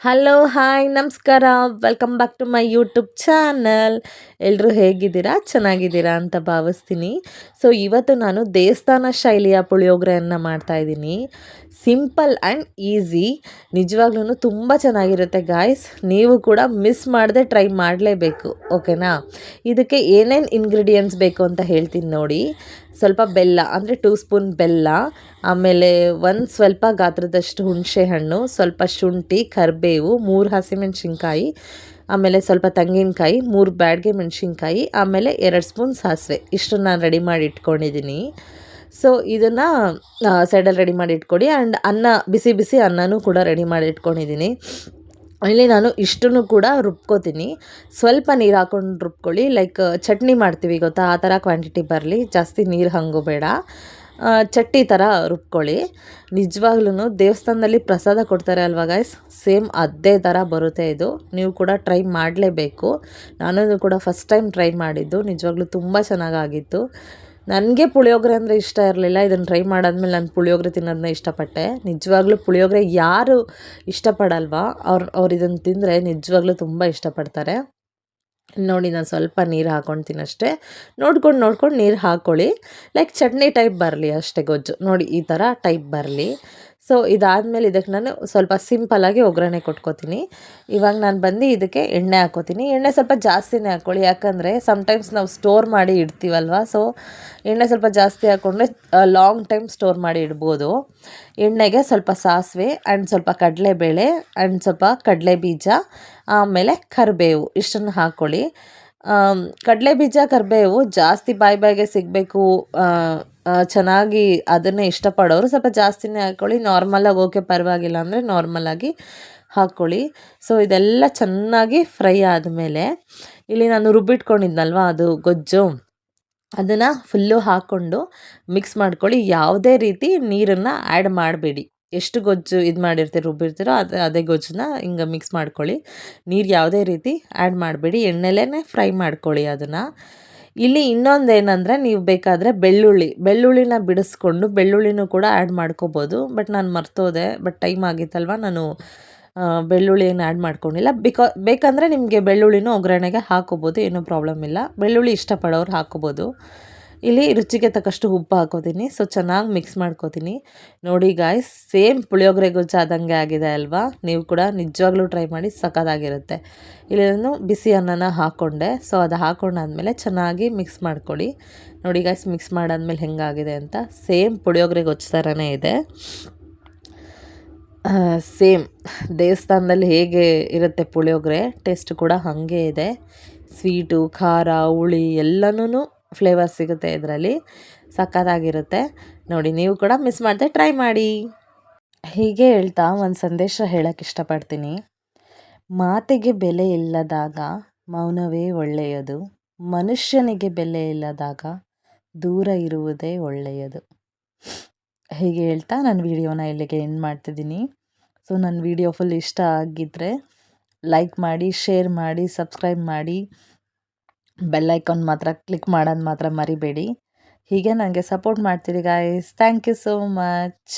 Hello, hi, ನಮಸ್ಕಾರ. Welcome back to my YouTube channel. ಎಲ್ಲರೂ ಹೇಗಿದ್ದೀರಾ? ಚೆನ್ನಾಗಿದ್ದೀರಾ ಅಂತ ಭಾವಿಸ್ತೀನಿ. ಸೊ ಇವತ್ತು ನಾನು ದೇವಸ್ಥಾನ ಶೈಲಿಯ ಪುಳಿಯೋಗರೆಯನ್ನು ಮಾಡ್ತಾಯಿದ್ದೀನಿ. Simple and easy. ನಿಜವಾಗ್ಲೂ ತುಂಬ ಚೆನ್ನಾಗಿರುತ್ತೆ ಗಾಯ್ಸ್. ನೀವು ಕೂಡ ಮಿಸ್ ಮಾಡದೆ ಟ್ರೈ ಮಾಡಲೇಬೇಕು, ಓಕೆನಾ? ಇದಕ್ಕೆ ಏನೇನು ಇಂಗ್ರೀಡಿಯೆಂಟ್ಸ್ ಬೇಕು ಅಂತ ಹೇಳ್ತೀನಿ ನೋಡಿ. ಸ್ವಲ್ಪ ಬೆಲ್ಲ, ಅಂದರೆ 2 ಸ್ಪೂನ್ ಬೆಲ್ಲ, ಆಮೇಲೆ ಒಂದು ಸ್ವಲ್ಪ ಗಾತ್ರದಷ್ಟು ಹುಣಸೆ ಹಣ್ಣು, ಸ್ವಲ್ಪ ಶುಂಠಿ, ಕರಿಬೇವು, 3 ಹಸಿಮೆಣಸಿನ್ಕಾಯಿ, ಆಮೇಲೆ ಸ್ವಲ್ಪ ತೆಂಗಿನಕಾಯಿ, 3 ಬ್ಯಾಡಗೆ ಮೆಣಸಿನ್ಕಾಯಿ, ಆಮೇಲೆ 2 ಸ್ಪೂನ್ ಸಾಸಿವೆ. ಇಷ್ಟನ್ನು ನಾನು ರೆಡಿ ಮಾಡಿ ಇಟ್ಕೊಂಡಿದ್ದೀನಿ. ಸೊ ಇದನ್ನು ಸೈಡಲ್ಲಿ ರೆಡಿ ಮಾಡಿ ಇಟ್ಕೊಡಿ. ಆ್ಯಂಡ್ ಅನ್ನ, ಬಿಸಿ ಬಿಸಿ ಅನ್ನನೂ ಕೂಡ ರೆಡಿ ಮಾಡಿ ಇಟ್ಕೊಂಡಿದ್ದೀನಿ. ಇಲ್ಲಿ ನಾನು ಇಷ್ಟನ್ನು ಕೂಡ ರುಬ್ಕೋತೀನಿ. ಸ್ವಲ್ಪ ನೀರು ಹಾಕ್ಕೊಂಡು ರುಬ್ಕೊಳ್ಳಿ. ಲೈಕ್ ಚಟ್ನಿ ಮಾಡ್ತೀವಿ ಗೊತ್ತಾ, ಆ ಥರ ಕ್ವಾಂಟಿಟಿ ಬರಲಿ, ಜಾಸ್ತಿ ನೀರು ಹಂಗೂ ಬೇಡ. ಚಟ್ನಿ ಥರ ರುಬ್ಕೊಳ್ಳಿ. ನಿಜವಾಗ್ಲೂ ದೇವಸ್ಥಾನದಲ್ಲಿ ಪ್ರಸಾದ ಕೊಡ್ತಾರೆ ಅಲ್ವಾ ಗೈಸ್, ಸೇಮ್ ಅದೇ ಥರ ಬರುತ್ತೆ ಇದು. ನೀವು ಕೂಡ ಟ್ರೈ ಮಾಡಲೇಬೇಕು. ನಾನು ಕೂಡ ಫಸ್ಟ್ ಟೈಮ್ ಟ್ರೈ ಮಾಡಿದ್ದು, ನಿಜವಾಗ್ಲೂ ತುಂಬ ಚೆನ್ನಾಗಾಗಿತ್ತು. ನನಗೆ ಪುಳಿಯೋಗರೆ ಅಂದರೆ ಇಷ್ಟ ಇರಲಿಲ್ಲ. ಇದನ್ನು ಟ್ರೈ ಮಾಡಾದ್ಮೇಲೆ ನಾನು ಪುಳಿಯೋಗರೆ ತಿನ್ನೋದನ್ನ ಇಷ್ಟಪಟ್ಟೆ. ನಿಜವಾಗ್ಲೂ ಪುಳಿಯೋಗರೆ ಯಾರು ಇಷ್ಟಪಡಲ್ವಾ ಅವ್ರು ಇದನ್ನು ತಿಂದರೆ ನಿಜವಾಗ್ಲೂ ತುಂಬ ಇಷ್ಟಪಡ್ತಾರೆ. ನೋಡಿ, ನಾನು ಸ್ವಲ್ಪ ನೀರು ಹಾಕ್ಕೊಳ್ತೀನಿ ಅಷ್ಟೇ. ನೋಡ್ಕೊಂಡು ನೀರು ಹಾಕ್ಕೊಳ್ಳಿ. ಲೈಕ್ ಚಟ್ನಿ ಟೈಪ್ ಬರಲಿ ಅಷ್ಟೇ, ಗೊಜ್ಜು ನೋಡಿ ಈ ಥರ ಟೈಪ್ ಬರಲಿ. ಸೊ ಇದಾದಮೇಲೆ ಇದಕ್ಕೆ ನಾನು ಸ್ವಲ್ಪ ಸಿಂಪಲ್ಲಾಗಿ ಒಗ್ಗರಣೆ ಕೊಟ್ಕೋತೀನಿ. ಇವಾಗ ನಾನು ಬಂದು ಇದಕ್ಕೆ ಎಣ್ಣೆ ಹಾಕ್ಕೋತೀನಿ. ಎಣ್ಣೆ ಸ್ವಲ್ಪ ಜಾಸ್ತಿನೇ ಹಾಕ್ಕೊಳ್ಳಿ, ಯಾಕಂದರೆ ಸಮ್ಟೈಮ್ಸ್ ನಾವು ಸ್ಟೋರ್ ಮಾಡಿ ಇಡ್ತೀವಲ್ವ. ಸೊ ಎಣ್ಣೆ ಸ್ವಲ್ಪ ಜಾಸ್ತಿ ಹಾಕ್ಕೊಂಡ್ರೆ ಲಾಂಗ್ ಟೈಮ್ ಸ್ಟೋರ್ ಮಾಡಿ ಇಡ್ಬೋದು. ಎಣ್ಣೆಗೆ ಸ್ವಲ್ಪ ಸಾಸಿವೆ ಆ್ಯಂಡ್ ಸ್ವಲ್ಪ ಕಡಲೆಬೇಳೆ ಆ್ಯಂಡ್ ಸ್ವಲ್ಪ ಕಡಲೆ ಬೀಜ, ಆಮೇಲೆ ಕರಿಬೇವು, ಇಷ್ಟನ್ನು ಹಾಕ್ಕೊಳ್ಳಿ. ಕಡಲೆ ಬೀಜ, ಕರಿಬೇವು ಜಾಸ್ತಿ ಬಾಯಿಗೆ ಸಿಗಬೇಕು, ಚೆನ್ನಾಗಿ ಅದನ್ನೇ ಇಷ್ಟಪಡೋರು ಸ್ವಲ್ಪ ಜಾಸ್ತಿನೇ ಹಾಕ್ಕೊಳ್ಳಿ. ನಾರ್ಮಲಾಗಿ ಓಕೆ, ಪರವಾಗಿಲ್ಲ ಅಂದರೆ ನಾರ್ಮಲಾಗಿ ಹಾಕ್ಕೊಳ್ಳಿ. ಸೊ ಇದೆಲ್ಲ ಚೆನ್ನಾಗಿ ಫ್ರೈ ಆದಮೇಲೆ ಇಲ್ಲಿ ನಾನು ರುಬ್ಬಿಟ್ಕೊಂಡಿದ್ನಲ್ವ ಅದು ಗೊಜ್ಜು, ಅದನ್ನು ಫುಲ್ಲು ಹಾಕ್ಕೊಂಡು ಮಿಕ್ಸ್ ಮಾಡ್ಕೊಳ್ಳಿ. ಯಾವುದೇ ರೀತಿ ನೀರನ್ನು ಆ್ಯಡ್ ಮಾಡಬೇಡಿ. ಎಷ್ಟು ಗೊಜ್ಜು ಇದು ಮಾಡಿರ್ತೀರೋ ರುಬ್ಬಿರ್ತೀರೋ ಅದೇ ಗೊಜ್ಜನ್ನ ಹಿಂಗೆ ಮಿಕ್ಸ್ ಮಾಡ್ಕೊಳ್ಳಿ. ನೀರು ಯಾವುದೇ ರೀತಿ ಆ್ಯಡ್ ಮಾಡಬೇಡಿ, ಎಣ್ಣೆಲೇ ಫ್ರೈ ಮಾಡ್ಕೊಳ್ಳಿ ಅದನ್ನು. ಇಲ್ಲಿ ಇನ್ನೊಂದೇನೆಂದರೆ, ನೀವು ಬೇಕಾದರೆ ಬೆಳ್ಳುಳ್ಳಿನ ಬಿಡಿಸ್ಕೊಂಡು ಬೆಳ್ಳುಳ್ಳಿನೂ ಕೂಡ ಆ್ಯಡ್ ಮಾಡ್ಕೋಬೋದು. ಬಟ್ ನಾನು ಮರ್ತೋದೆ, ಬಟ್ ಟೈಮ್ ಆಗಿತ್ತಲ್ವ, ನಾನು ಬೆಳ್ಳುಳ್ಳಿಯನ್ನು ಆ್ಯಡ್ ಮಾಡ್ಕೊಂಡಿಲ್ಲ. ಬೇಕಂದರೆ ನಿಮಗೆ ಬೆಳ್ಳುಳ್ಳಿನೂ ಒಗ್ಗರಣೆಗೆ ಹಾಕೋಬೋದು, ಏನೂ ಪ್ರಾಬ್ಲಮ್ ಇಲ್ಲ. ಬೆಳ್ಳುಳ್ಳಿ ಇಷ್ಟಪಡೋರು ಹಾಕೋಬೋದು. ಇಲ್ಲಿ ರುಚಿಗೆ ತಕ್ಕಷ್ಟು ಉಪ್ಪು ಹಾಕೋತೀನಿ. ಸೊ ಚೆನ್ನಾಗಿ ಮಿಕ್ಸ್ ಮಾಡ್ಕೋತೀನಿ. ನೋಡಿ ಗಾಯ್ಸ್, ಸೇಮ್ ಪುಳಿಯೋಗರೆ ಗೊಜ್ಜು ಆದಂಗೆ ಆಗಿದೆ ಅಲ್ವಾ? ನೀವು ಕೂಡ ನಿಜವಾಗ್ಲೂ ಟ್ರೈ ಮಾಡಿ, ಸಖತ್ತಾಗಿರುತ್ತೆ. ಇಲ್ಲಿ ನಾನು ಬಿಸಿ ಅನ್ನನ ಹಾಕ್ಕೊಂಡೆ. ಸೊ ಅದು ಹಾಕ್ಕೊಂಡಾದ್ಮೇಲೆ ಚೆನ್ನಾಗಿ ಮಿಕ್ಸ್ ಮಾಡ್ಕೊಳ್ಳಿ. ನೋಡಿ ಗಾಯ್ಸ್, ಮಿಕ್ಸ್ ಮಾಡಾದ್ಮೇಲೆ ಹೆಂಗಾಗಿದೆ ಅಂತ. ಸೇಮ್ ಪುಳಿಯೋಗರೆ ಗೊಜ್ಜು ಥರನೇ ಇದೆ. ಸೇಮ್ ದೇವಸ್ಥಾನದಲ್ಲಿ ಹೇಗೆ ಇರುತ್ತೆ ಪುಳಿಯೋಗರೆ, ಟೇಸ್ಟ್ ಕೂಡ ಹಾಗೆ ಇದೆ. ಸ್ವೀಟು, ಖಾರ, ಹುಳಿ ಎಲ್ಲನೂ ಫ್ಲೇವರ್ ಸಿಗುತ್ತೆ ಇದರಲ್ಲಿ, ಸಖತ್ತಾಗಿರುತ್ತೆ. ನೋಡಿ, ನೀವು ಕೂಡ ಮಿಸ್ ಮಾಡದೆ ಟ್ರೈ ಮಾಡಿ. ಹೀಗೆ ಹೇಳ್ತಾ ಒಂದು ಸಂದೇಶ ಹೇಳೋಕ್ಕೆ ಇಷ್ಟಪಡ್ತೀನಿ. ಮಾತಿಗೆ ಬೆಲೆ ಇಲ್ಲದಾಗ ಮೌನವೇ ಒಳ್ಳೆಯದು. ಮನುಷ್ಯನಿಗೆ ಬೆಲೆ ಇಲ್ಲದಾಗ ದೂರ ಇರುವುದೇ ಒಳ್ಳೆಯದು. ಹೀಗೆ ಹೇಳ್ತಾ ನಾನು ವಿಡಿಯೋನ ಇಲ್ಲಿಗೆ ಎಂಡ್ ಮಾಡ್ತಿದ್ದೀನಿ. ಸೊ ನನ್ನ ವಿಡಿಯೋ ಫುಲ್ ಇಷ್ಟ ಆಗಿದ್ದರೆ ಲೈಕ್ ಮಾಡಿ, ಶೇರ್ ಮಾಡಿ, ಸಬ್ಸ್ಕ್ರೈಬ್ ಮಾಡಿ, ಬೆಲ್ ಐಕಾನ್ ಮಾತ್ರ ಕ್ಲಿಕ್ ಮಾಡೋದು ಮಾತ್ರ ಮರಿಬೇಡಿ. ಹೀಗೆ ನನಗೆ ಸಪೋರ್ಟ್ ಮಾಡ್ತೀರಿ guys. Thank you so much.